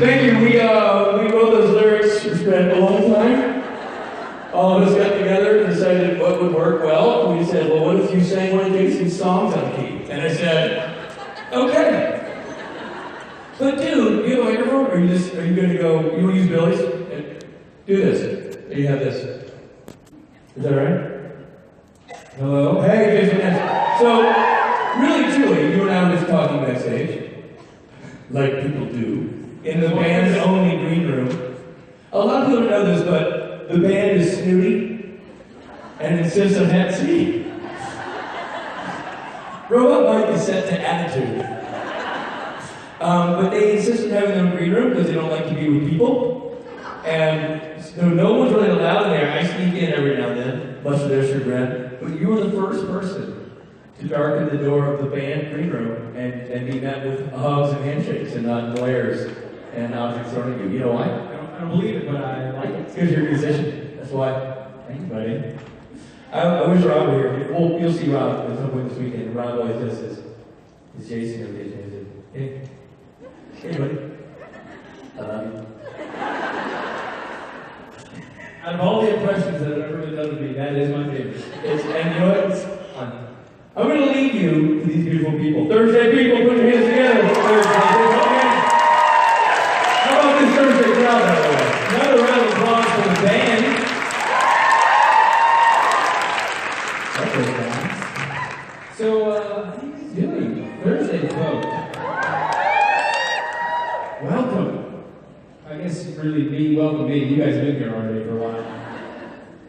Thank you. We wrote those lyrics. We spent a long time. All of us got together and decided what would work well. We said, well, what if you sang one of Jason's songs on key? And I said, okay. But dude, you have a microphone? Or are you going to go, you want to use Billy's? Do this. There you have this. Is that right? Hello? Hey, Jason. So, really, truly, you and I were just talking backstage, like people do, in the band's only green room. A lot of people don't know this, but the band is snooty and insists on that seat. Robot Mike is set to attitude. But they insist on having their own green room because they don't like to be with people. And so no one's really allowed in there. I sneak in every now and then, much to their chagrin. But you were the first person to darken the door of the band green room and be met with hugs and handshakes and not glares and objects thrown at you. You know why? I don't believe it, but I like it. It's because you're a musician. That's why. Thank you, buddy. I wish Rob were here. Well, you'll see Rob at some point this weekend. Rob always does this. Is Jason every day? Hey. Hey, buddy. I love you. Out of all the impressions that have ever been done to me, that is my favorite. And you know what? It's fun. I'm going to lead you to these beautiful people. Thursday people, put your hands together. Thursday. How about this Thursday crowd, by the way? Another round of applause for the band. That was fast. So, how are you guys doing? Thursday, folks. Welcome. I guess really welcome me. You guys have been here already for a while.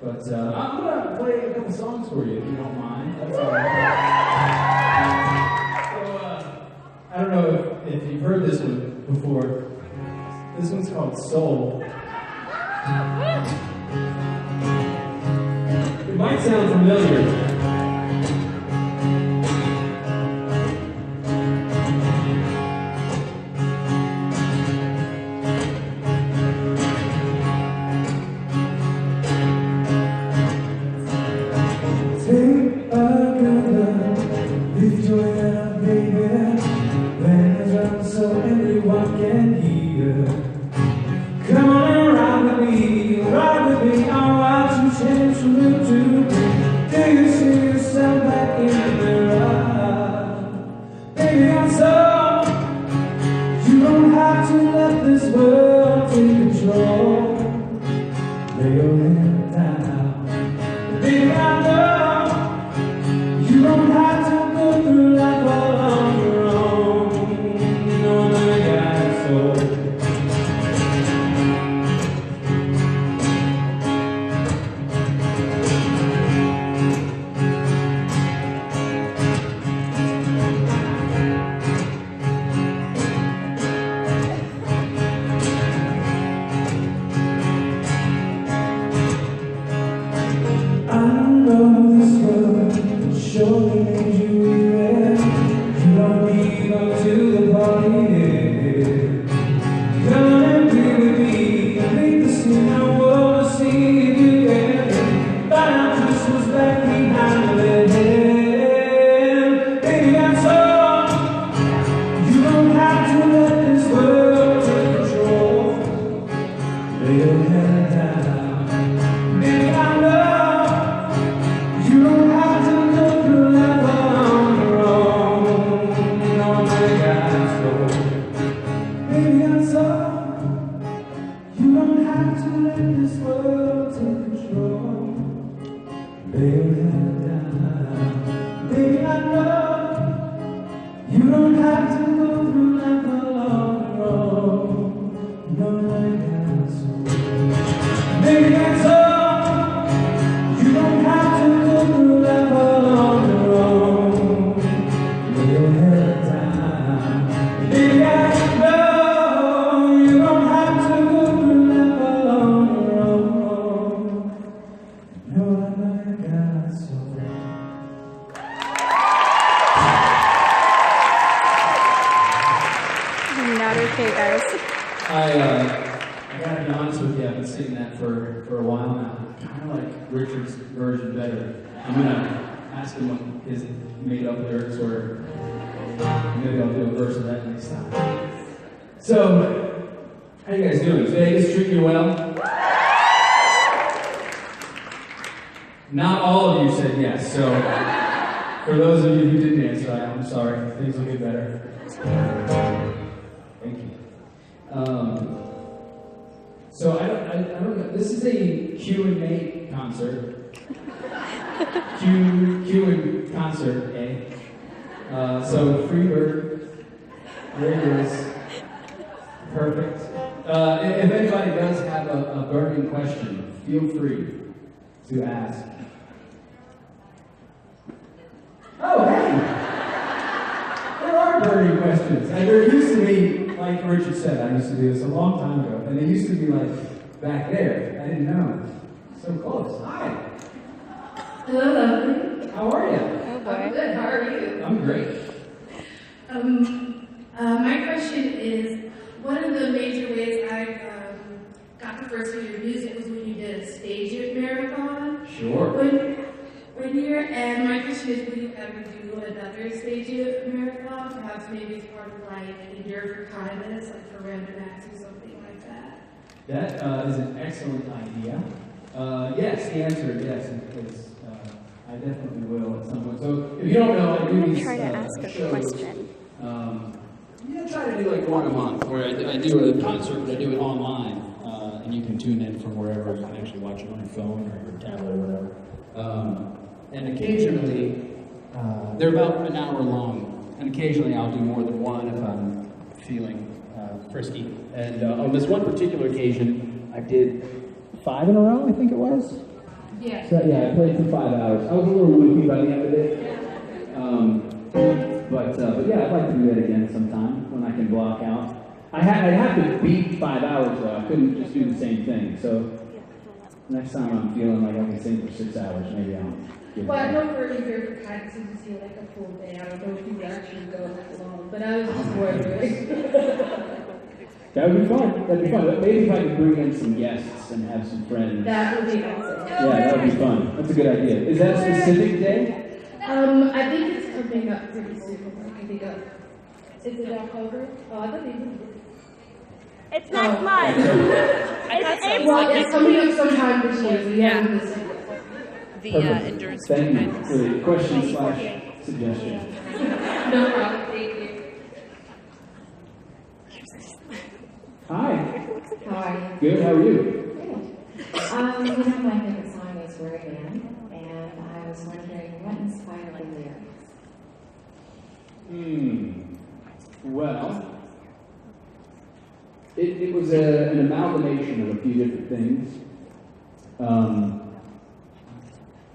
But I'm going to play a couple songs for you, if you don't mind. That's all right. So, I don't know if you've heard this one before. This one's called Soul. It might sound familiar. How you guys doing? Is Vegas treating you well? Not all of you said yes, so for those of you who didn't answer, I'm sorry. Things will get better. Thank you. So I don't know. This is a Q&A concert. Q and concert, eh? So Freebird, there it is. Perfect. If anybody does have a burning question, feel free to ask. Oh, hey! There are burning questions. And there used to be, like Richard said, I used to do this a long time ago, and they used to be like back there. I didn't know. So close. Hi. Hello, lovely. How are you? Oh boy. I'm good. How are you? I'm great. My question is, one of the major ways I got the first of your music was when you did a stage it marathon. Sure. And my question is, will you ever do another stage it marathon? Perhaps maybe it's part of like Endure for Kindness, like for Random Acts or something like that. That is an excellent idea. Yes, the answer is yes, because I definitely will at some point. So if you don't know, I do these try to ask a shows. question. Try to do like one a month, where I do a concert, but I do it online, and you can tune in from wherever. You can actually watch it on your phone or your tablet or whatever. And occasionally, they're about an hour long, and occasionally I'll do more than one if I'm feeling frisky. And on this one particular occasion, I did 5 in a row, I think it was. Yeah. So yeah, I played for 5 hours. I was a little loopy by the end of it. But yeah, I'd like to do that again sometime when I can block out. I have to beat 5 hours though. I couldn't just do the same thing. So next time I'm feeling like I can sing for 6 hours, maybe I'll give Well, I it know for Endure for Kindness, you see like a full day. I don't know if you would actually go that long, but I was just wondering. That would be fun. That'd be fun. But maybe if I could bring in some guests and have some friends. That would be awesome. Yeah, that would be fun. That's a good idea. Is that a specific day? I think it's coming up pretty soon. I think is it October? Oh, I thought they did. It's next month. It's April. Well, it's coming up sometime this year. So yeah. The endurance for Thank you kindness. for the question/suggestion. No problem. Thank you. Hi. Hi. Good. How are you? One of my favorite songs is Word Man, and I was wondering what inspired the lyrics? Well, it was an amalgamation of a few different things.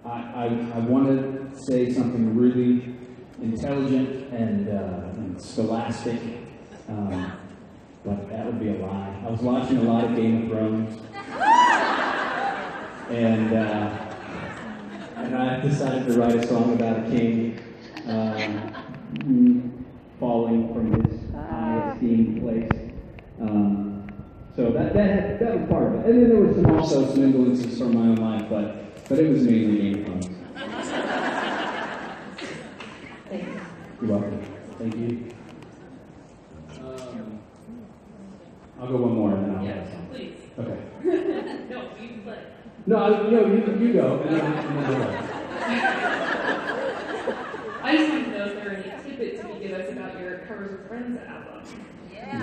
I wanted to say something really intelligent and scholastic, but that would be a lie. I was watching a lot of Game of Thrones, and I decided to write a song about a king falling from his high esteemed place. So that was part of it. And then there was also some influences from my own life, but it was mainly Game of Thrones. Thank you. You're welcome. Thank you. I'll go one more and then I'll have a song. Please. Okay. No, you play. You go. And then I'll go. I just want to know if there are any tidbits you can give us about your Covers with Friends album.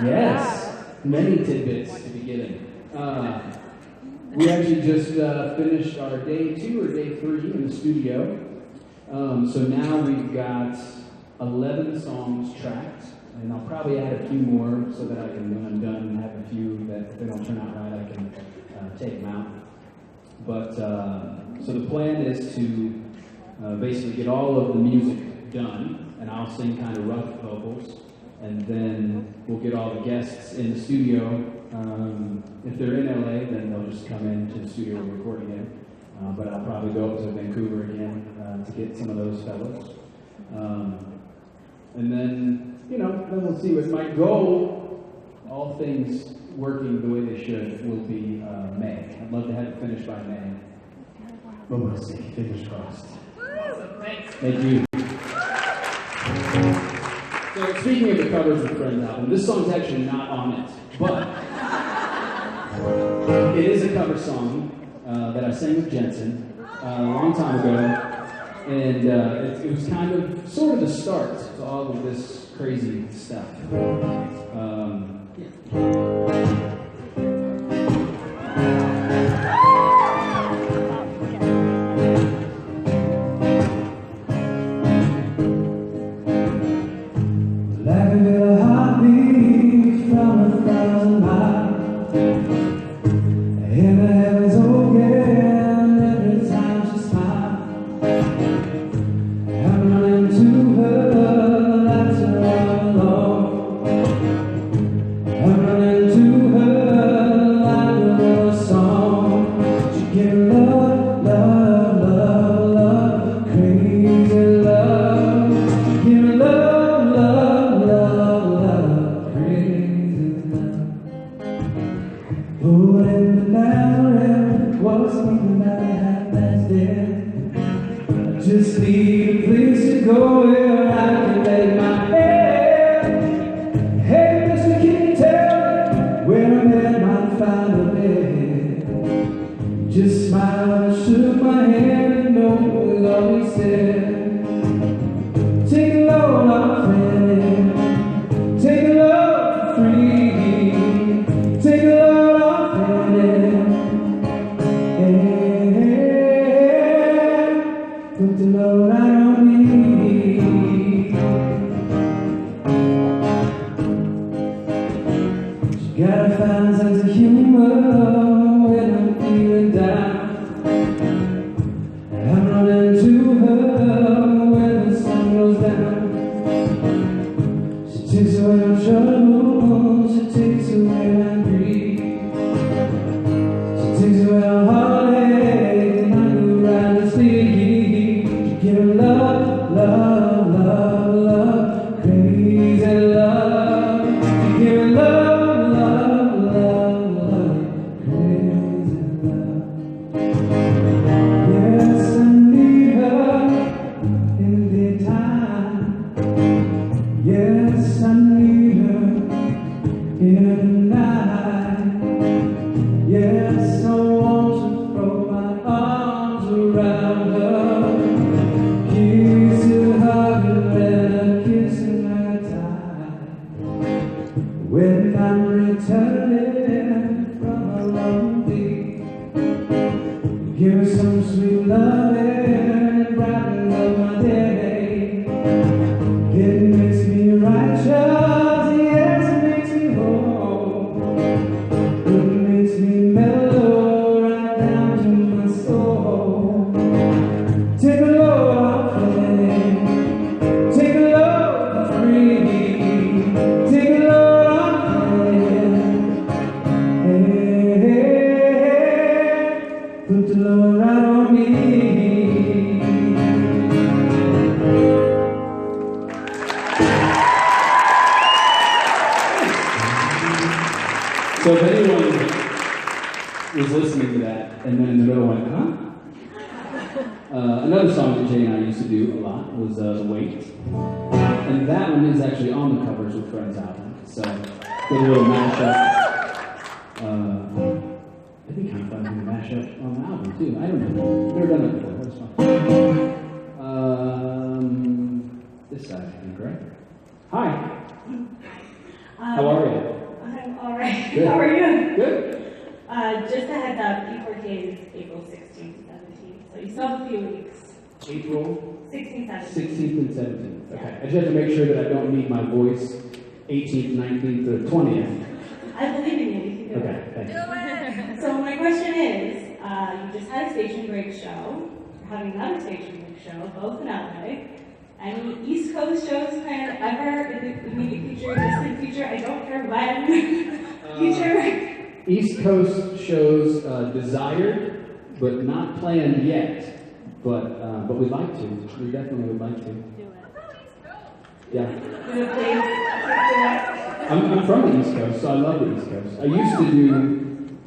Yes, many tidbits to be given. We actually just finished our day 2 or day 3 in the studio. So now we've got 11 songs tracked, and I'll probably add a few more so that I can, when I'm done, have a few that if they don't turn out right, I can take them out. But so the plan is to basically get all of the music done, and I'll sing kind of rough vocals, and then we'll get all the guests in the studio. If they're in LA, then they'll just come into the studio and record again. But I'll probably go up to Vancouver again to get some of those fellows. And then, then we'll see what my goal, all things working the way they should, will be May. I'd love to have it finished by May. But we'll see. Fingers crossed. Thank you. So speaking of the Covers with Friends album, this song's actually not on it, but It is a cover song that I sang with Jensen a long time ago, and it was kind of, sort of the start to all of this crazy stuff. Like a little heartbeat from 1,000 miles, in the heavens again every time she smiles. I'm running to her, that's her all alone. I'm running to her like a little song. She give me love, love, love, love, crazy love. She give me love, love, love, love, crazy love. Oh, and the Nazareth was something that I had last day. I just need a place to go where I can lay my head. Hey, mister, can you tell me where a man might find a bed? Just smiled and shook my hand and know what all he said. Take a load off friend, take a load free, take a load off friend, yeah, put the load out on me. She got a fine sense of humor when I'm feeling down. I'm running to her when the sun goes down. She takes away my troubles, she takes away my grief. She takes away my heartache, and I go right to sleep. She give me love, love, love, love, crazy love. She give me love, love, love, love, crazy love. Yes, I need her in the time. Yes, I need her in the night. Yes, I want to throw my arms around her, kiss her, hug her, and a kiss in her time. When I'm returning from a long day, give her some sweet loving and brighten up my day. It makes me righteous, yes, it makes me whole. It makes me mellow right down to my soul. Take a load off friend, take a load free, take a load off friend, hey, put the load right on me. So if anyone was listening to that and then in the middle went, huh? Another song that Jay and I used to do a lot was The Wait. And that one is actually on the Covers with Friends album. So did a little mashup. It'd be kind of fun to do a mashup on the album too. I don't know. Never done that before. That was fun. This side, I think, right? Hi. How are you? I'm all right. Good. How are you? Good. Just a heads up, E4K is April 16th, 17th, so you still have a few weeks. April 16th, 17th. 16th and 17th. Okay. I just have to make sure that I don't need my voice 18th, 19th, or 20th. I believe in you. You can do Okay, it. thank you. So my question is, you just had a station break show. You're having another station break show, both in LA. Any East Coast shows planned ever in the immediate future, distant future? I don't care when. Future. East Coast shows desired, but not planned yet. But we'd like to. We definitely would like to. Yeah. I'm from the East Coast, so I love the East Coast. I used to do,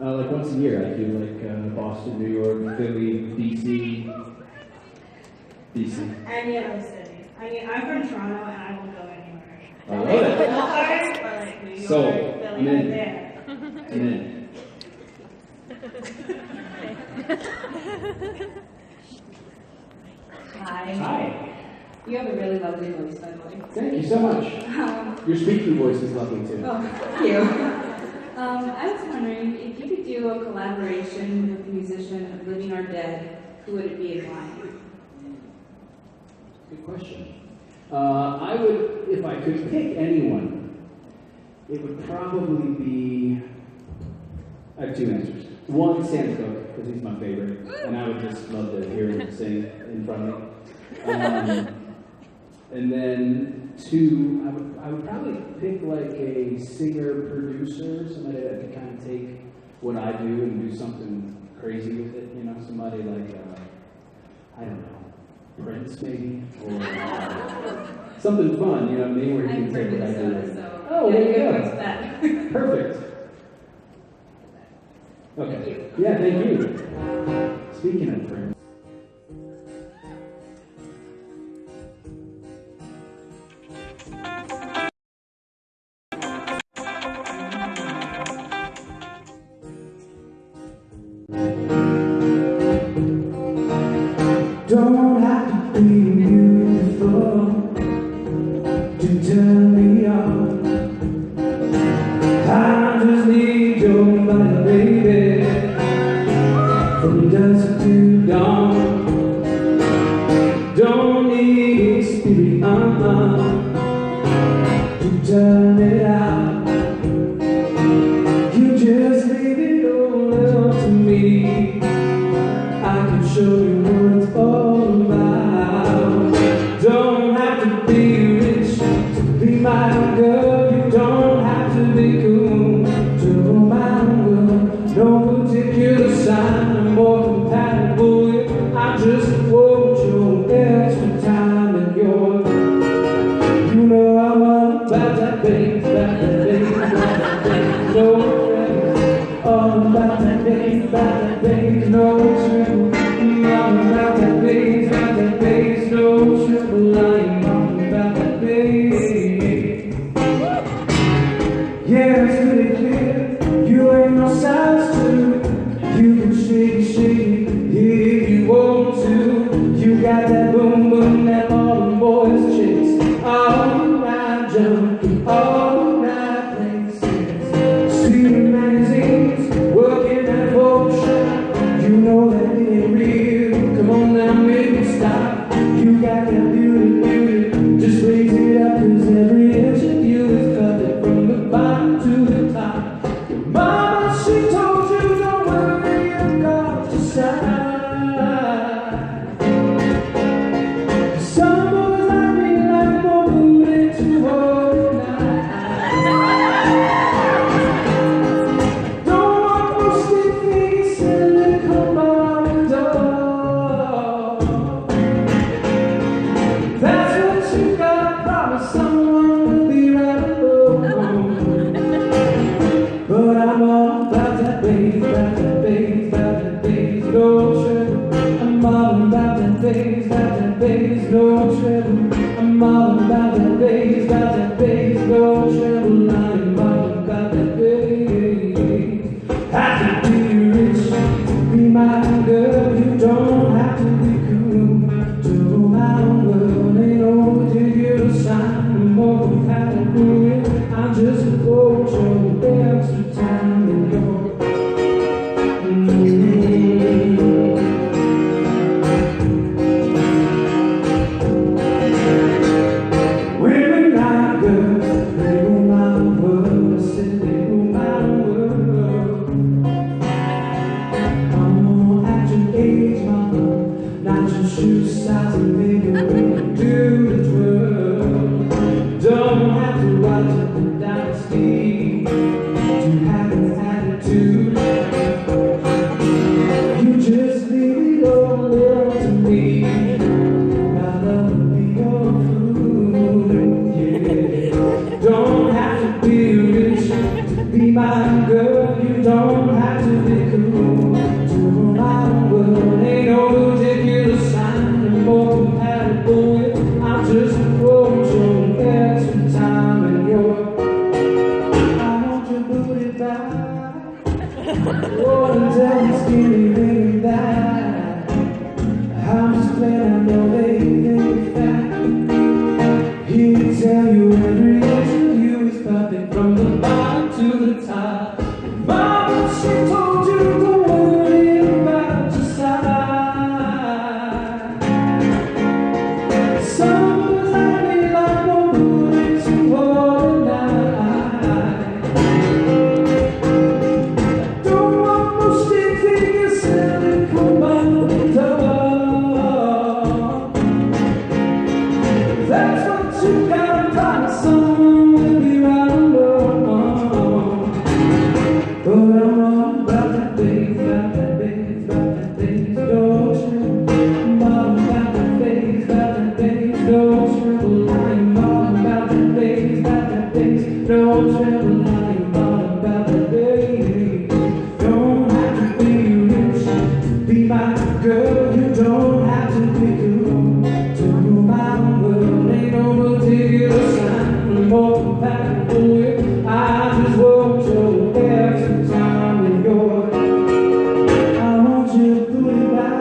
like once a year, I do like Boston, New York, Philly, DC. Any of those cities. I mean, I'm from Toronto and I will go anywhere. I love it. Like New York, So, Philly, I'm in. there. And then, Hi. Hi. You have a really lovely voice, by the way. Thank you so much. Your speaking voice is lovely too. Oh, thank you. I was wondering if you could do a collaboration with a musician of Living or Dead, who would it be and why? Good question. I would, if I could pick anyone, it would probably be, I have two answers. One, Sam Cooke, because he's my favorite, and I would just love to hear him sing in front of me. And then two, I would probably pick like a singer-producer, somebody that could kind of take what I do and do something crazy with it, you know, somebody like, I don't know, Prince maybe, or something fun, you know what I mean, where he can take what I do. So Oh, there you go. Go to that. Perfect. Okay. Yeah, thank you. Speaking of Prince. Don't have to be beautiful to turn me on. I just need your body, baby, from dusk to dawn. Don't need experience to turn it out. You just leave it all up to me. I can show you what it's all about. Don't have to be rich to be my girl. You don't have to be cool to rule my world. No particular sign I'm more compatible with. I just want your extra time and your, you know I'm all about that bass, about that bass, about that bass, no trouble. All about that bass, about that bass, no trouble. I'm about that bass, no trouble. I'm all about that bass. Yeah, it's pretty clear, you ain't no size two. You can shake it if you want to. You got that boom boom that all the boys chase. All the right jump, all the right places. Stealing magazines, working at Photoshop. You know that it ain't real. Come on now, make it stop. You got that beauty, beauty. Just raise it up, 'cause every inch of you is covered from the bottom to the top. Your mama, she told you don't worry about your side. Some boys like me like more booty to hold night. Don't want no sweet face and they come by the door. That's what you gotta promise someone to be right alone. But I'm all about that bass, about that bass, about that bass, no trouble. I'm all about that bass, about that bass, no trouble. I'm all about that bass, about that bass, no trouble. I'm all about that bass. Have to be rich to be my girl. You don't have to be cool to rule my world. Ain't no particular sign I'm more compatible with. I just want your extra time and your women like girls, they rule my world. I said they rule my world. Oh, at your age, mama, not your shoe size, and maybe we'll do the twirl. Don't have to watch the dynasty to have an attitude. You just leave it all up to me. My love will be your food, yeah. Don't have to be rich to be my girl. You don't have to be cool to rule my world. Ain't no particular sign I'm more compatible with. I just want your extra time and your Don't tell anyone about the day. Don't have to be rich to be my girl. You don't have to be cool to rule my world. Ain't no particular sign, no more compatible with. I just want your hair some time with yours. I want you to put it back.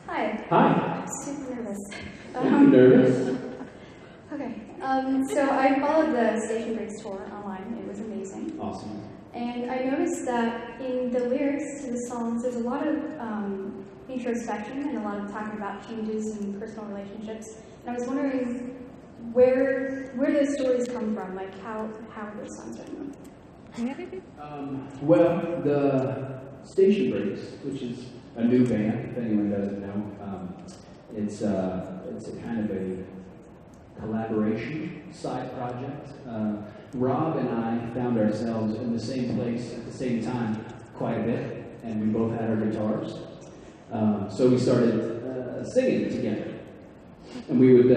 Hi. Hi. I'm super nervous. I'm nervous. Okay. So I followed the Station Breaks tour online. It was amazing. Awesome. And I noticed that in the lyrics to the songs, there's a lot of introspection and a lot of talking about changes in personal relationships. And I was wondering where those stories come from, like how are those songs written? Well, the Station Breaks, which is a new band, if anyone doesn't know, it's a kind of a collaboration side project. Rob and I found ourselves in the same place at the same time quite a bit, and we both had our guitars. So we started singing together. And we'd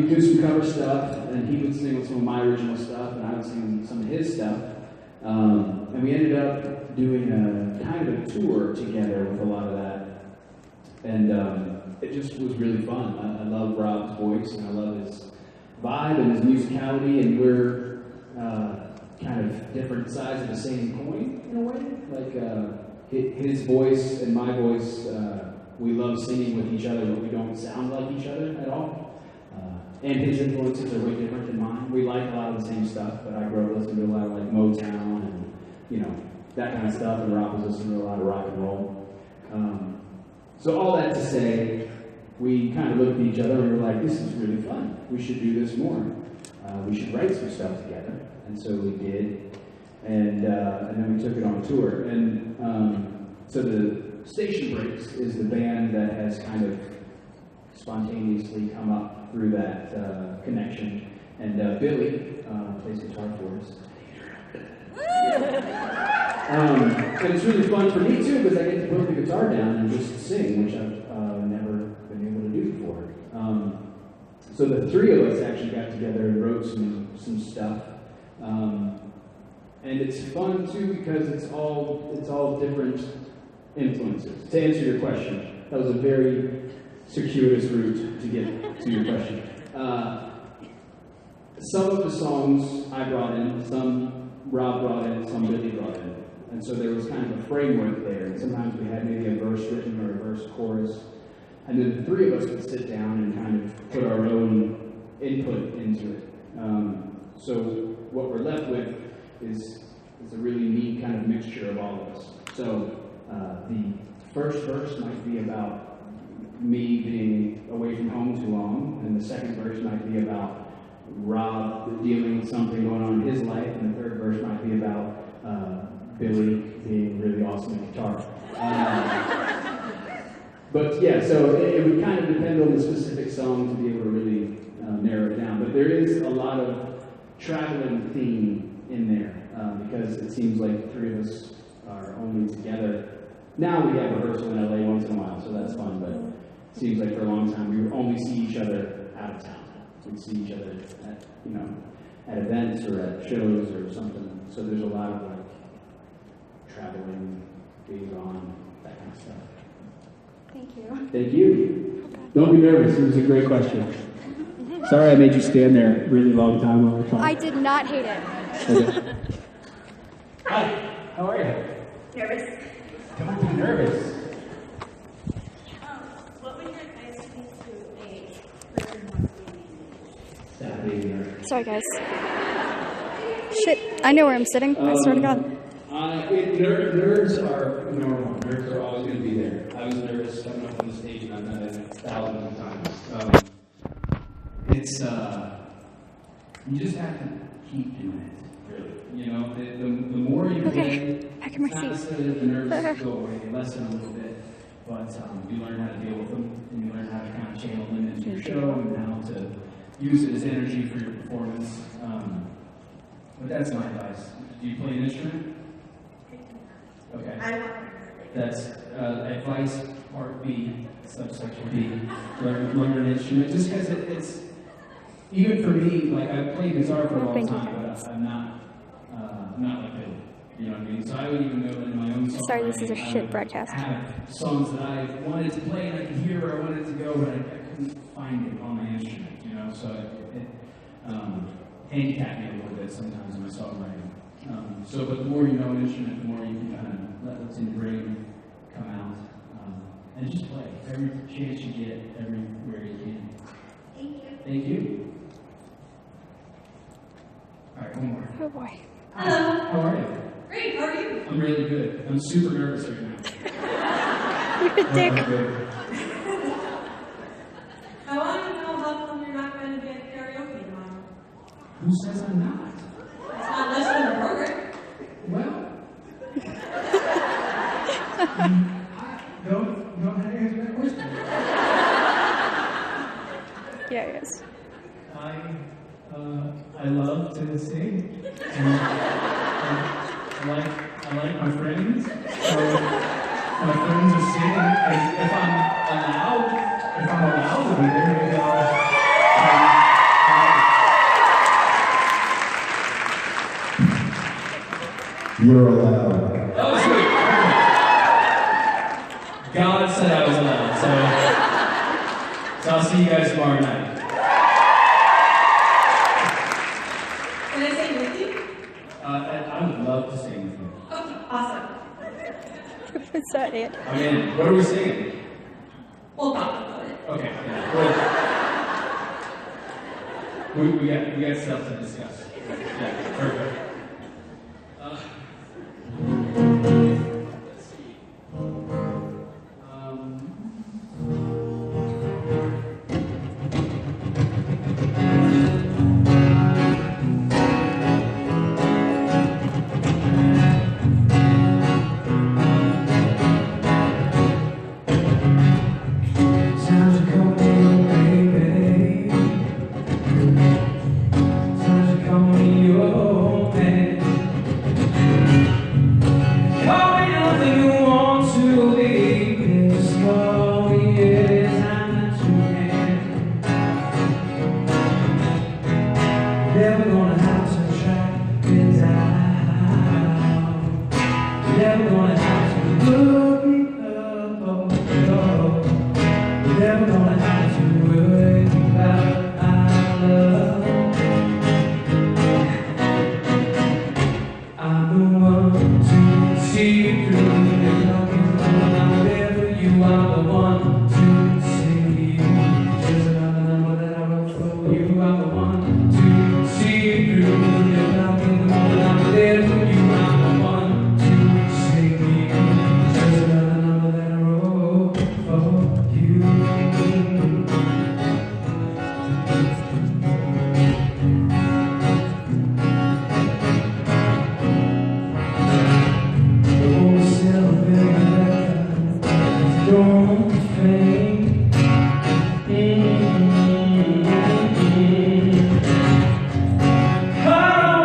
do some cover stuff, and he would sing some of my original stuff, and I would sing some of his stuff. And we ended up doing a kind of a tour together with a lot of that. And it just was really fun. I love Rob's voice, and I love his vibe and his musicality, and we're kind of different sides of the same coin in a way. Like his voice and my voice, we love singing with each other, but we don't sound like each other at all. And his influences are way different than mine. We like a lot of the same stuff, but I grew up listening to a lot of like Motown and that kind of stuff, and Rob was listening to a lot of rock and roll. So all that to say, we kind of looked at each other and we were like, this is really fun. We should do this more. We should write some stuff together. And so we did. And then we took it on tour. And so the Station Breaks is the band that has kind of spontaneously come up through that connection. And Billy plays guitar for us. And it's really fun for me too, because I get to put the guitar down and just sing, which I've never been able to do before. So the three of us actually got together and wrote some stuff. And it's fun too because it's all different influences. To answer your question, that was a very circuitous route to get to your question. Some of the songs I brought in, some Rob brought in, some Billy brought in. And so there was kind of a framework there. And sometimes we had maybe a verse written or a verse chorus. And then the three of us would sit down and kind of put our own input into it. So what we're left with is a really neat kind of mixture of all of us. So the first verse might be about me being away from home too long, and the second verse might be about Rob dealing with something going on in his life, and the third verse might be about Billy being really awesome at guitar. But yeah, so it would kind of depend on the specific song to be able to really narrow it down. But there is a lot of traveling theme in there because it seems like the three of us are only together. Now we have rehearsal in LA once in a while, so that's fun, but it seems like for a long time we would only see each other out of town. We'd see each other at events or at shows or something. So there's a lot of like traveling, being gone, that kind of stuff. Thank you. Thank you. Don't be nervous. It was a great question. Sorry I made you stand there a really long time while we're talking. I did not hate it. Okay. Hi. How are you? Nervous. Don't be nervous. What would your advice be to a person who wants to be an engineer? Sorry, guys. Shit, I know where I'm sitting. I swear to God. Nerves are normal. Nerves are always going to be there. I was nervous coming up on the stage, and I've done it thousands of times. It's you just have to keep doing it. Really, the more you play, Back in my it's not seat. necessarily that the nerves go away. They lessen a little bit, but you learn how to deal with them, and you learn how to kind of channel them into your show and how to use it as energy for your performance. But that's my advice. Do you play an instrument? Okay. That's advice part B, subsection B. Learn an instrument. Just because it's, even for me, like I've played guitar for a long time, but I'm not like Bill. You know what I mean? So I would even go into my own song. Sorry, this is a shit broadcast. I have songs that I wanted to play and I could hear where I wanted to go, but I couldn't find it on my instrument, you know? So it handicapped me a little bit sometimes in my songwriting. But the more you know an instrument, the more you can kind of let what's in your brain come out. And just play every chance you get, everywhere you can. Thank you. Thank you. All right, one more. Oh boy. Hello. How are you? Great, how are you? I'm really good. I'm super nervous right now. You're a dick. I want to know how come you're not going to be at karaoke tomorrow. Who says I'm not? It's not listed in the program. Well, don't know how to answer that question. Yeah, yes. I love to sing, and I like my friends. So my friends are singing, and if I'm allowed to be there, maybe You're allowed. Oh, sweet. God said I was allowed, so I'll see you guys tomorrow night. Can I sing with you? I would love to sing with you. Okay, awesome. Is that it? I mean, what are we singing? We'll talk about it. Okay, yeah. Well, we got stuff to discuss. Yeah, perfect. Let's see. Times are coming, baby. Times are coming your way. Call me nothing you want to be. It's all the time that you can. Never gonna have to track me down. Never gonna have to look me up. Oh. Never gonna have to worry about our love. I'm the one to see you through. If I can run, I'm there for you. I'm the one to sing to you. Just another number that I wrote for you. I'm the one to see you through. If I can run, I'm there for you. I'm the one to sing to you. Just another number that I wrote for you. Don't faint. I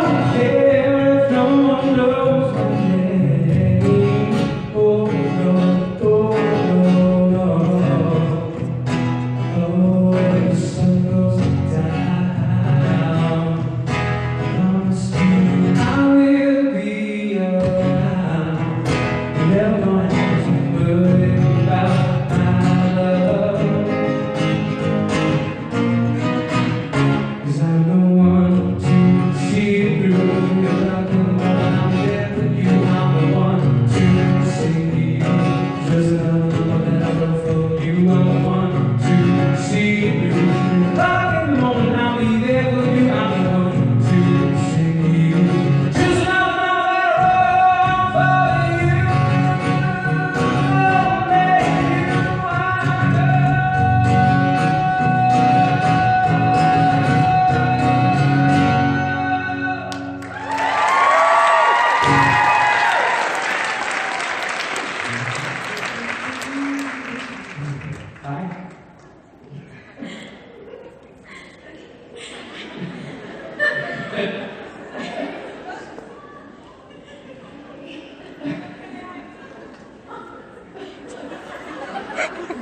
don't care if no one knows my name. Oh no, oh no. Oh, when the sun goes down, I promise you I will be around. Never gonna have to worry about my love, 'cause I'm the one to see you through. You're not the one, I'm there for you. I'm the one to sing to you. Just another number that I wrote for you. I'm the one to see you through. Like in the moment, I'll be there for you. I'm the one to sing to you. Just another number that I wrote for you.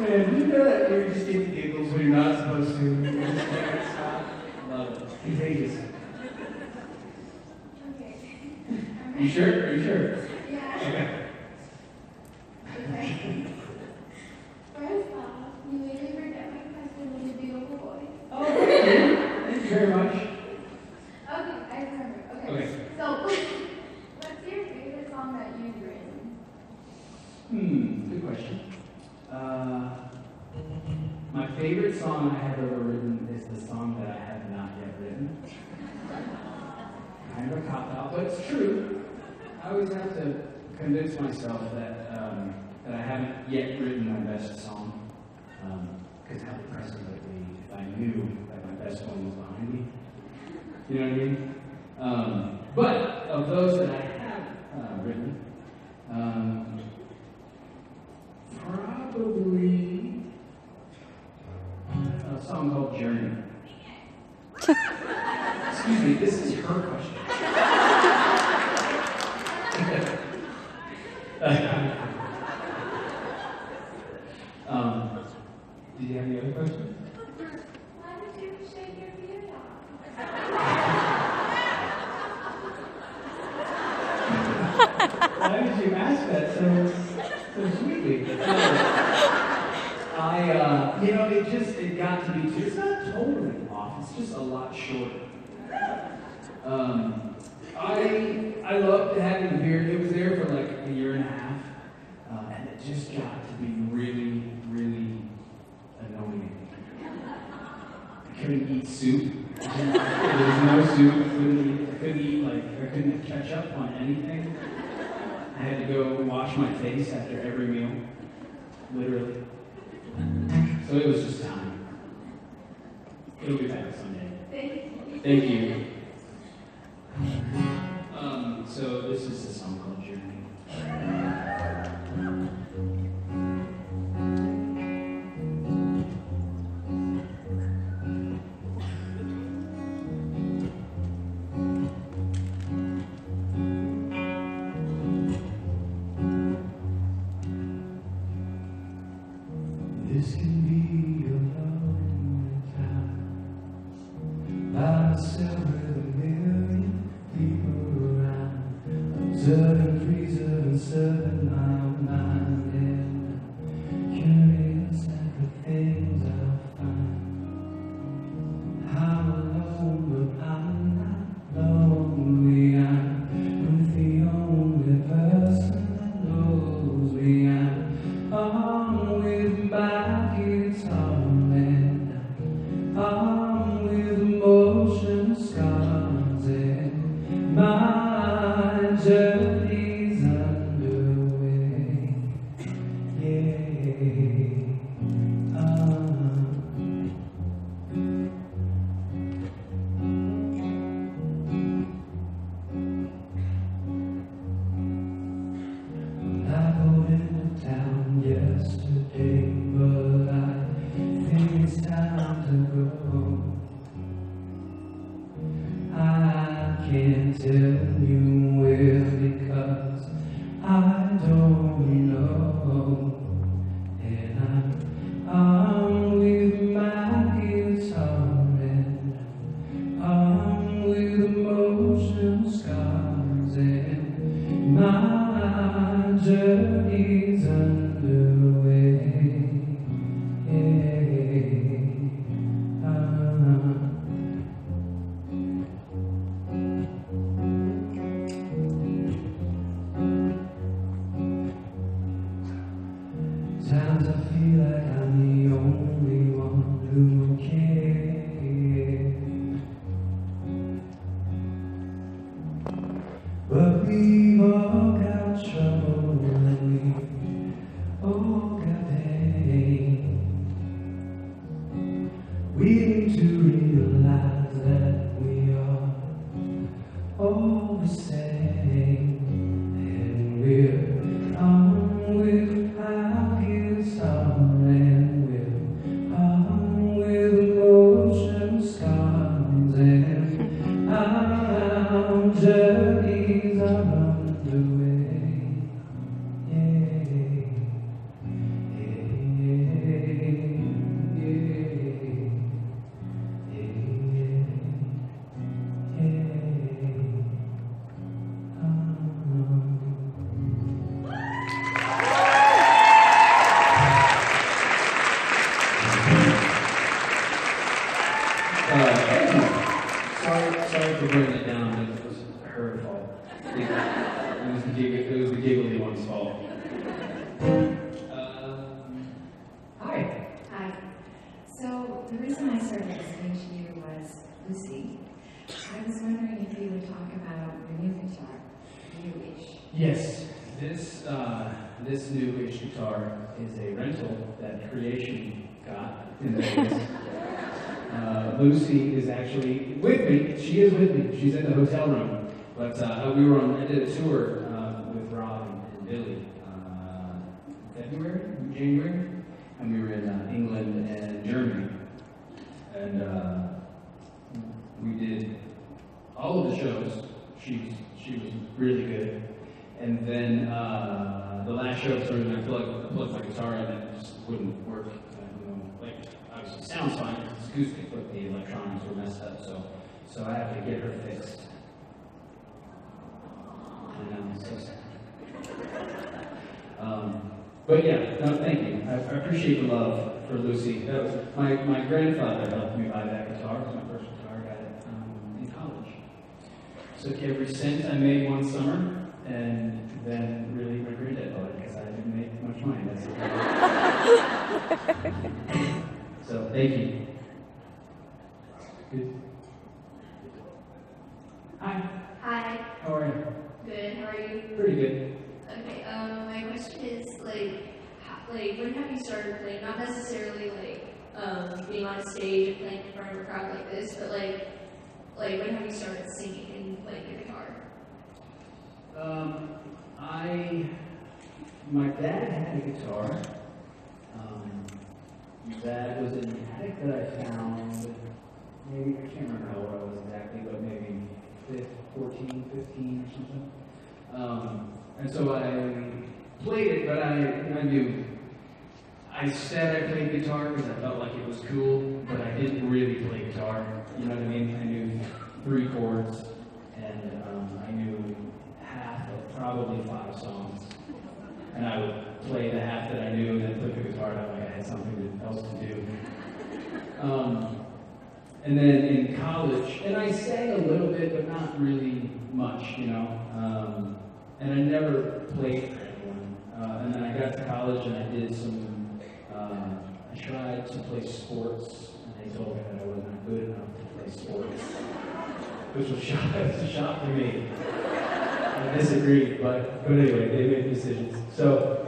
man, you know that you're just getting giggles when you're not supposed to. You just can't stop. Love it. Contagious. Okay. You sure? Are you sure? Yeah. Okay. Okay. First off, you made me forget my question with a beautiful voice. Oh, thank you. Thank you very much. Okay, I remember. Okay. Okay. So, what's your favorite song that you've written? Good question. My favorite song I have ever written is the song that I have not yet written. Kind of a cop-out, but it's true. I always have to convince myself that that I haven't yet written my best song. Because how depressing would it be if I knew that my best one was behind me? You know what I mean? But of those that I have written, probably a song called Journey. Excuse me, this is her question. Do you have any other questions? Why did you shake your beard off? Why did you ask that so sweetly? It got to be too, it's not totally off, it's just a lot shorter. I loved having the beard. It was there for like a year and a half, and it just got to be really, really annoying. I couldn't eat soup. There was no soup. I couldn't catch up on anything. I had to go wash my face after every meal, literally. So it was just time. It'll be back someday. Thank you. So this is a song called Journey. This can be a lonely time, by myself with a million people around, observing, preserving, serving my mind, and curious at the things I find. I'm alone, but I'm not lonely. I'm with the only person that knows me. I'm with my guitar and I'm with emotion scars, and my journey's underway. Yeah. I rode into town yesterday, but I think it's time to go. I can't tell you where because I don't know. And I'm with my guitar and I'm with emotion scars, and my journey's underway. Times I feel like I'm the only one who cares, but we've all got trouble and we've all got pain. We need to realize that we are all the same, and we're on with our guitar and new guitar, newish. Yes, this new-ish guitar is a rental that Creation got in Vegas. Lucy is actually with me. She is with me. She's in the hotel room. But I did a tour with Rob and Billy January, and we were in England and Germany. And we did all of the shows. She was really good. And then the last show, so I plugged my guitar in and it just wouldn't work. Obviously it sounds fine, it's acoustic, but the electronics were messed up, so I have to get her fixed. I know, it's so sad. But yeah, no, thank you. I appreciate the love for Lucy. That was my grandfather helped me buy that guitar. It was my first guitar. I got it in college. Took every cent I made one summer. And then really my granddad bought it because I didn't make much money. That's it. So thank you. Good. Hi. Hi. How are you? Good. How are you? Pretty good. Okay. My question is when have you started playing? Not necessarily being on a stage and playing in front of a crowd like this, but when have you started singing and playing the guitar? My dad had a guitar that was in the attic that I found, maybe, I can't remember how old I was exactly, but maybe 14, 15 or something. And so I played it, but I said I played guitar because I felt like it was cool, but I didn't really play guitar, you know what I mean? I knew 3 chords, and I knew half of probably 5 songs. And I would play the half that I knew and then put the guitar down like I had something else to do. And then in college, and I sang a little bit, but not really much, you know. And I never played for anyone. And then I got to college and I did some, I tried to play sports, and they told me that I was not good enough to play sports. Which was a shock to me. I disagreed, but anyway, they made decisions. So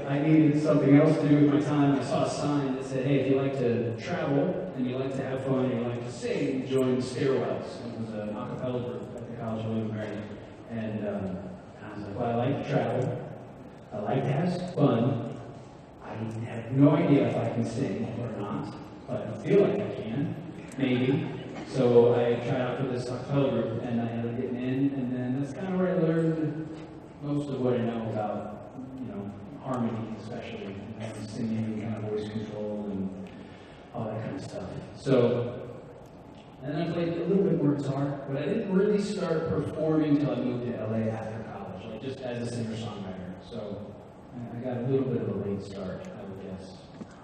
I needed something else to do with my time. I saw a sign that said, hey, if you like to travel, and you like to have fun, and you like to sing, join the Stairwells. It was an a cappella group at the College of William & Mary. And I was like, well, I like to travel. I like to have fun. I have no idea if I can sing or not, but I feel like I can, maybe. So I tried out for this a cappella group, and I ended up getting in, and then that's kind of where I learned most of what I know about, you know, harmony, especially, and singing, kind of voice control, and all that kind of stuff. So, and then I played a little bit more guitar, but I didn't really start performing until I moved to LA after college, like just as a singer-songwriter. So I got a little bit of a late start, I would guess,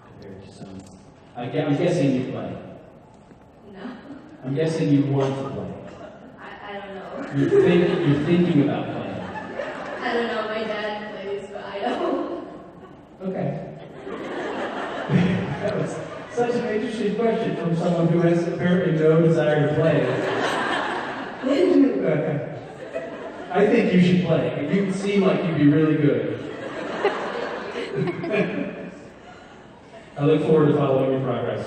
compared to some. I'm guessing you play. No. I'm guessing you want to play. I don't know. You're thinking about playing. I don't know. My dad plays, but I don't. Okay. That was such an interesting question from someone who has apparently no desire to play. Okay. I think you should play. You seem like you'd be really good. I look forward to following your progress.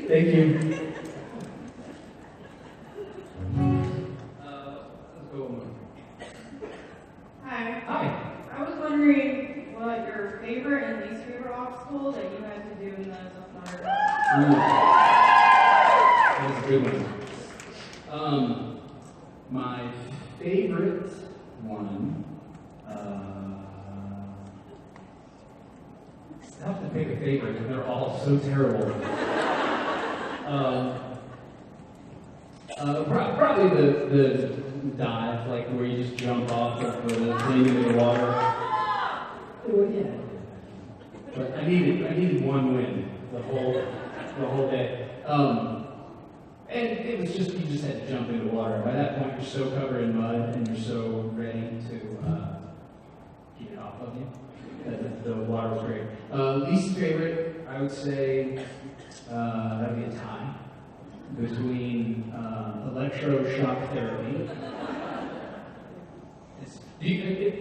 Thank you. Let's go on. Hi. Hi. I was wondering what your favorite and least favorite obstacle that you had to do in the Tough Mudder. That's a good one. My favorite one, it's tough to pick a favorite because they're all so terrible. Probably the dive, like where you just jump off the thing into the water. Well, yeah. But I needed one win the whole day. And it was just, you just had to jump into water. By that point, you're so covered in mud and you're so ready to get it off of you. The water was great. Least favorite, I would say, that would be a tie. between electroshock therapy.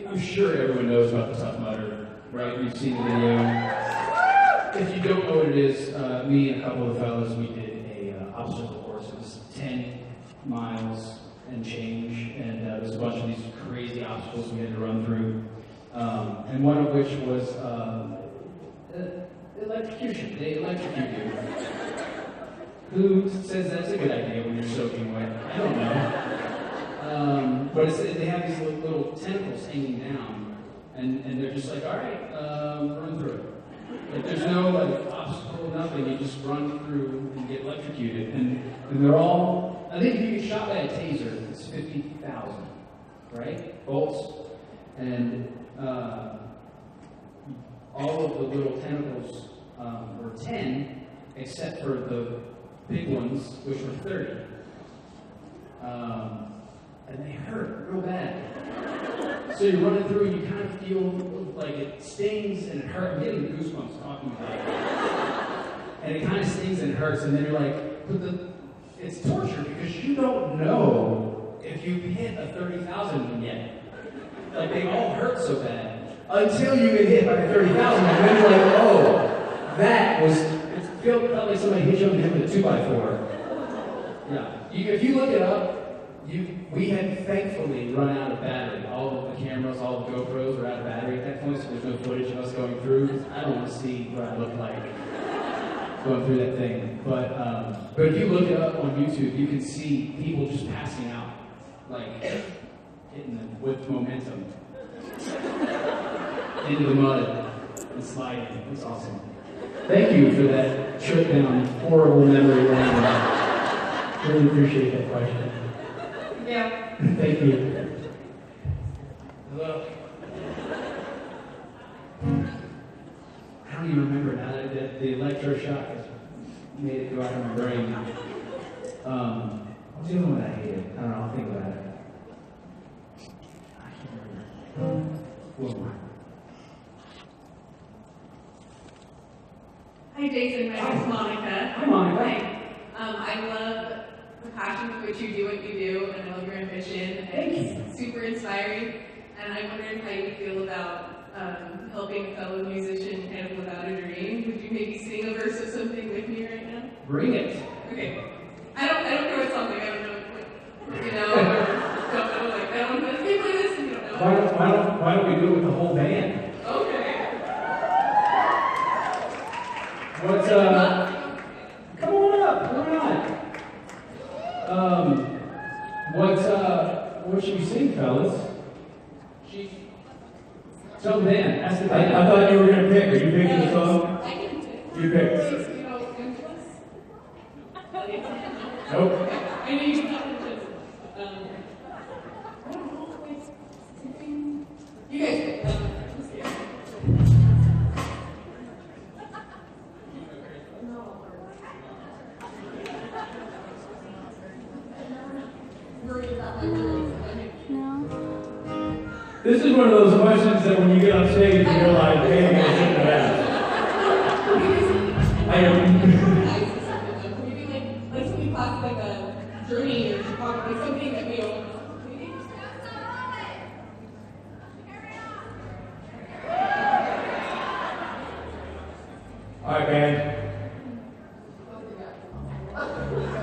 I'm sure everyone knows about the Tough Mudder, right? We've seen the video. If you don't know what it is, me and a couple of the fellows, we did a obstacle course. It was 10 miles and change, and there's a bunch of these crazy obstacles we had to run through, and one of which was electrocution. They electrocute you. Who says that's a good idea when you're soaking wet? I don't know. But they have these little tentacles hanging down, and they're just like, all right, run through it. Like there's no like obstacle, nothing. You just run through and get electrocuted, and they're all. I think if you get shot by a taser, it's 50,000, right? Bolts, and all of the little tentacles were 10, except for the big ones, which were 30. And they hurt real bad. So you're running through and you kind of feel like it stings and it hurts. I'm getting goosebumps talking about it. And it kind of stings and it hurts, and then you're like, it's torture because you don't know if you've hit a 30,000 one yet. Like they all hurt so bad until you get hit by a 30,000, and then you're like, oh, that was, it felt like somebody hit you on the head with a 2x4. Yeah, if you look it up, we had thankfully run out of battery. All of the cameras, all the GoPros were out of battery at that point, so there's no footage of us going through. I don't want to see what I look like going through that thing. But if you look it up on YouTube, you can see people just passing out, like hitting them with momentum into the mud and sliding. It's awesome. Thank you for that trip down horrible memory lane. Really appreciate that question. Yeah. Thank you. Hello. I don't even remember now that the electroshock has made it go out of my brain. What's the other one that I hated? I don't know, I'll think about it. I can't remember. Whoa. Hi Jason, my name is Monica. Hi Monica. Hi. I love the passion with which you do what you do, and I love your ambition. It's super inspiring, and I'm wondering how you feel about helping a fellow musician kind of live out a dream. Would you maybe sing a verse of something with me right now? Bring it. Okay. I don't know what something. I don't know what, you know, or don't know. Like I don't know. Hey, play this, and you don't know. Why don't we do it with the whole band? Okay. What's come on up, what should we sing, fellas? Tell the band, ask the band. I thought you were going to pick. Are you picking the song? I can pick. You pick. Nope. I know you can have it. You guys pick. This is one of those questions that when you get on stage, you realize, hey, I shouldn't have asked. I am. Maybe like something classic, like a journey or Chicago, like something that we all. All right, man.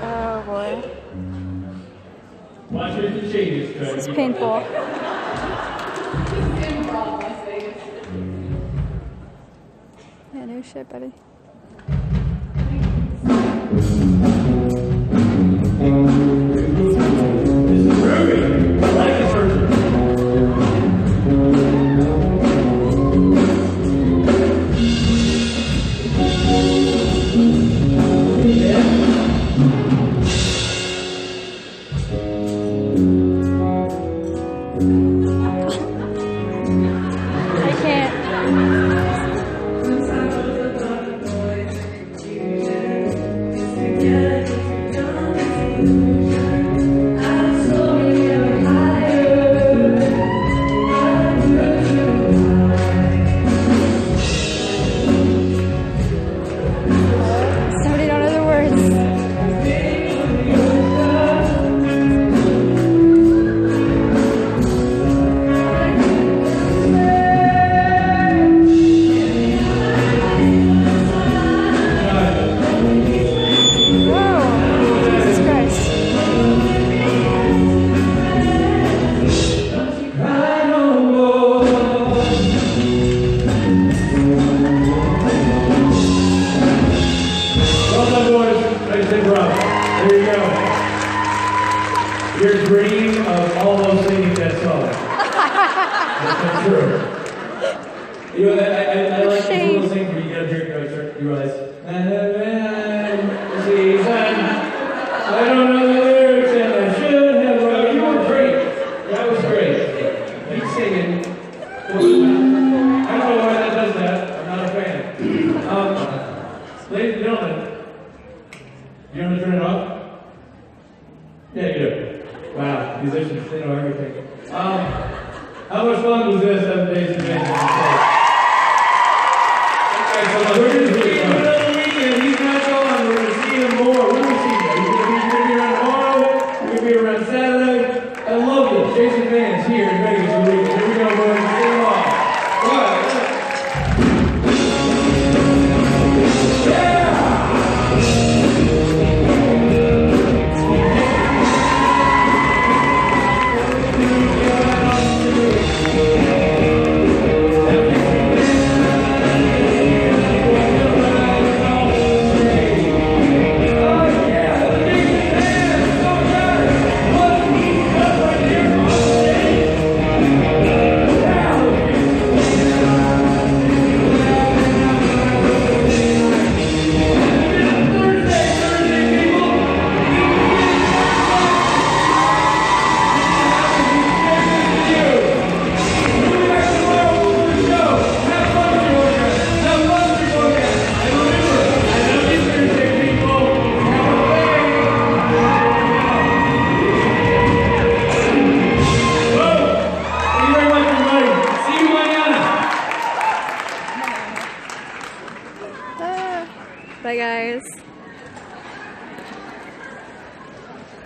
Oh boy. Watch your changes, Craig. This is painful. Yeah, no shit, buddy. This is groovy. I like this version. I can't. Somebody don't know the words. You know, I like these little things where you get up here and you realize, season. I don't know the lyrics and I should have. Well, you were great. That was great. Keep singing. I don't know why that does that. I'm not a fan. Ladies and gentlemen, you want to turn it off? Yeah, you do. Wow, musicians, they know everything. How much fun was this 7 days of band? Okay, so we're going to see him another weekend. He's not gone. We're going to see him more. When do we see him? He's going to be around tomorrow. He's going to be around Saturday. I love this. Jason Vance here in Vegas for the weekend. Here we go, boys. Get him off. What? Bye guys.